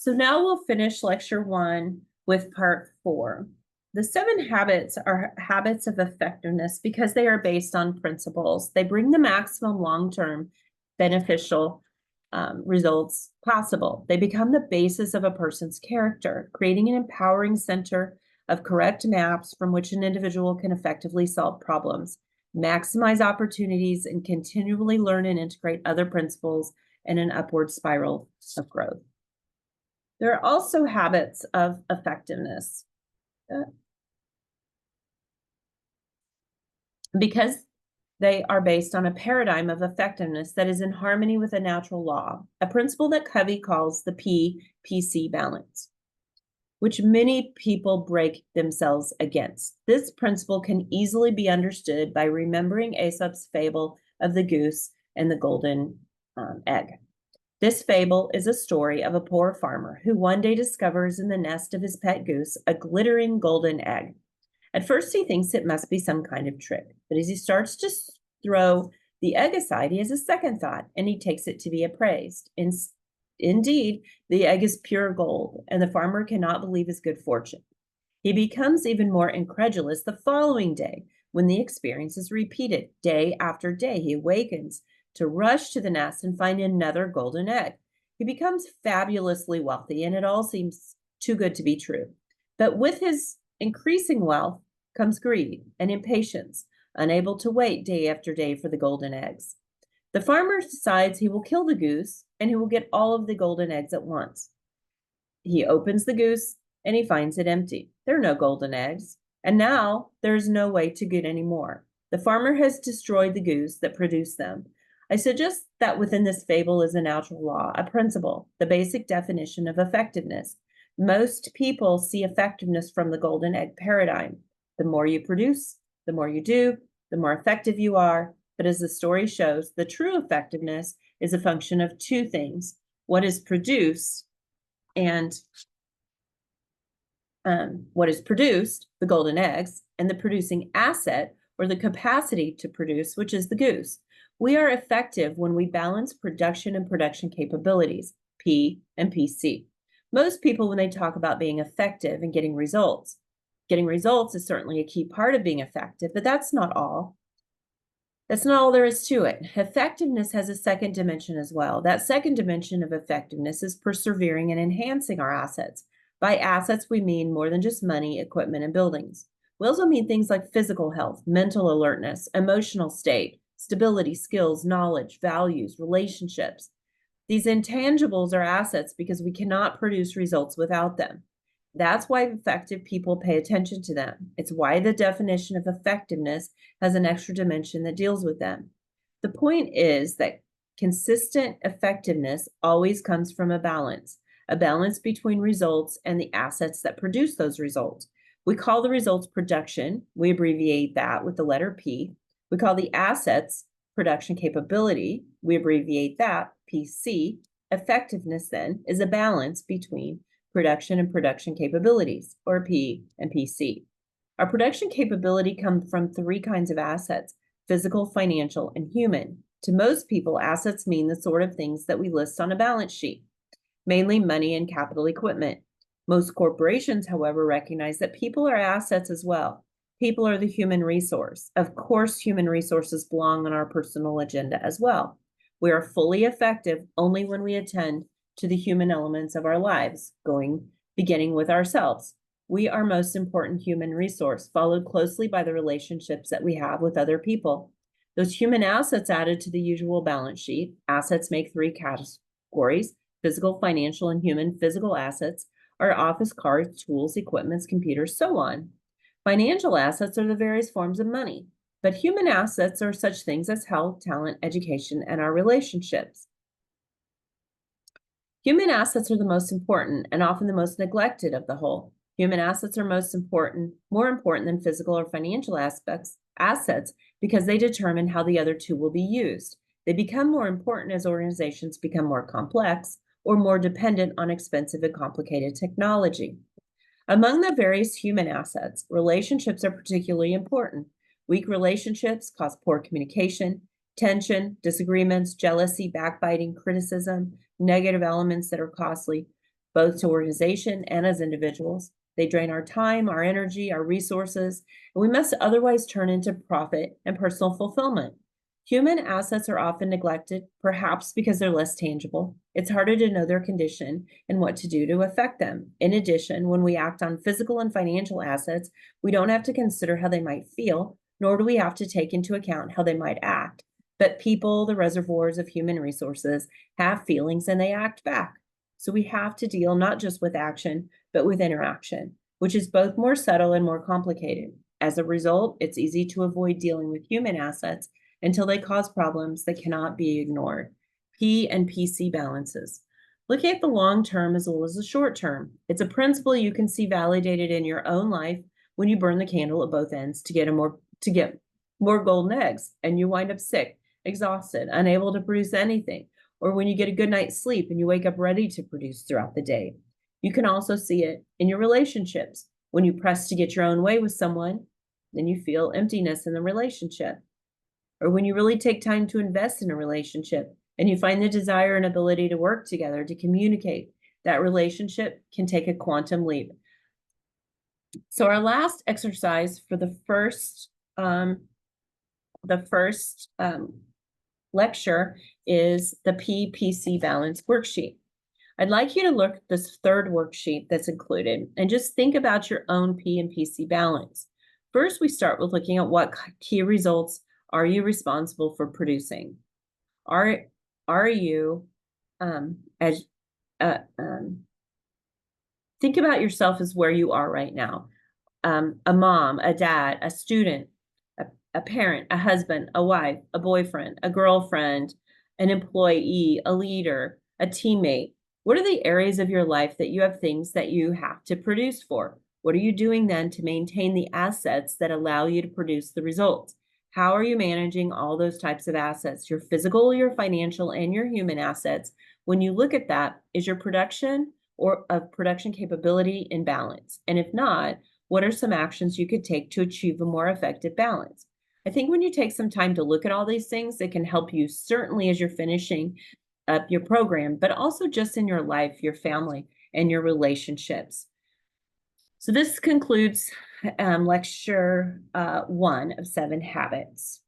So now we'll finish lecture 1 with part 4. The 7 habits are habits of effectiveness because they are based on principles. They bring the maximum long-term beneficial results possible. They become the basis of a person's character, creating an empowering center of correct maps from which an individual can effectively solve problems, maximize opportunities, and continually learn and integrate other principles in an upward spiral of growth. There are also habits of effectiveness. Because they are based on a paradigm of effectiveness that is in harmony with a natural law, a principle that Covey calls the P-PC balance, which many people break themselves against. This principle can easily be understood by remembering Aesop's fable of the goose and the golden egg. This fable is a story of a poor farmer who one day discovers in the nest of his pet goose a glittering golden egg. At first, he thinks it must be some kind of trick, but as he starts to throw the egg aside, he has a second thought, and he takes it to be appraised. Indeed, the egg is pure gold, and the farmer cannot believe his good fortune. He becomes even more incredulous the following day when the experience is repeated. Day after day, he awakens to rush to the nest and find another golden egg. He becomes fabulously wealthy, and it all seems too good to be true. But with his increasing wealth comes greed and impatience, unable to wait day after day for the golden eggs. The farmer decides he will kill the goose and he will get all of the golden eggs at once. He opens the goose and he finds it empty. There are no golden eggs, and now there is no way to get any more. The farmer has destroyed the goose that produced them. I suggest that within this fable is a natural law, a principle, the basic definition of effectiveness. Most people see effectiveness from the golden egg paradigm. The more you produce, the more you do, the more effective you are. But as the story shows, the true effectiveness is a function of two things: what is produced and the golden eggs, and the producing asset or the capacity to produce, which is the goose. We are effective when we balance production and production capabilities, P and PC. Most people, when they talk about being effective and getting results is certainly a key part of being effective, but that's not all. That's not all there is to it. Effectiveness has a second dimension as well. That second dimension of effectiveness is persevering and enhancing our assets. By assets, we mean more than just money, equipment, and buildings. We also mean things like physical health, mental alertness, emotional state, stability, skills, knowledge, values, relationships. These intangibles are assets because we cannot produce results without them. That's why effective people pay attention to them. It's why the definition of effectiveness has an extra dimension that deals with them. The point is that consistent effectiveness always comes from a balance between results and the assets that produce those results. We call the results production. We abbreviate that with the letter P. We call the assets production capability. We abbreviate that PC. Effectiveness then is a balance between production and production capabilities, or P and PC. Our production capability comes from three kinds of assets: physical, financial, and human. To most people, assets mean the sort of things that we list on a balance sheet, mainly money and capital equipment. Most corporations, however, recognize that people are assets as well. People are the human resource. Of course, human resources belong on our personal agenda as well. We are fully effective only when we attend to the human elements of our lives, beginning with ourselves. We are most important human resource, followed closely by the relationships that we have with other people. Those human assets added to the usual balance sheet. Assets make three categories: physical, financial, and human. Physical assets are office cards, tools, equipments, computers, so on. Financial assets are the various forms of money, but human assets are such things as health, talent, education, and our relationships. Human assets are the most important and often the most neglected of the whole. Human assets are more important than physical or financial assets because they determine how the other two will be used. They become more important as organizations become more complex or more dependent on expensive and complicated technology. Among the various human assets, relationships are particularly important. Weak relationships cause poor communication, tension, disagreements, jealousy, backbiting, criticism, negative elements that are costly. both to organization and as individuals. They drain our time, our energy, our resources, and we must otherwise turn into profit and personal fulfillment. Human assets are often neglected, perhaps because they're less tangible. It's harder to know their condition and what to do to affect them. In addition, when we act on physical and financial assets, we don't have to consider how they might feel, nor do we have to take into account how they might act. But people, the reservoirs of human resources, have feelings and they act back. So we have to deal not just with action, but with interaction, which is both more subtle and more complicated. As a result, it's easy to avoid dealing with human assets until they cause problems that cannot be ignored. P and PC balances. Looking at the long term as well as the short term. It's a principle you can see validated in your own life when you burn the candle at both ends to get more golden eggs and you wind up sick, exhausted, unable to produce anything, or when you get a good night's sleep and you wake up ready to produce throughout the day. You can also see it in your relationships. When you press to get your own way with someone, then you feel emptiness in the relationship. Or when you really take time to invest in a relationship and you find the desire and ability to work together, to communicate, that relationship can take a quantum leap. So our last exercise for the first lecture is the PPC balance worksheet. I'd like you to look at this third worksheet that's included and just think about your own P and PC balance. First, we start with looking at what key results are you responsible for producing? Are you think about yourself as where you are right now. A mom, a dad, a student, a parent, a husband, a wife, a boyfriend, a girlfriend, an employee, a leader, a teammate. What are the areas of your life that you have things that you have to produce for? What are you doing then to maintain the assets that allow you to produce the results? How are you managing all those types of assets, your physical, your financial, and your human assets? When you look at that, is your production or of production capability in balance? And if not, what are some actions you could take to achieve a more effective balance? I think when you take some time to look at all these things, it can help you certainly as you're finishing up your program, but also just in your life, your family, and your relationships. So this concludes lecture 1 of 7 habits.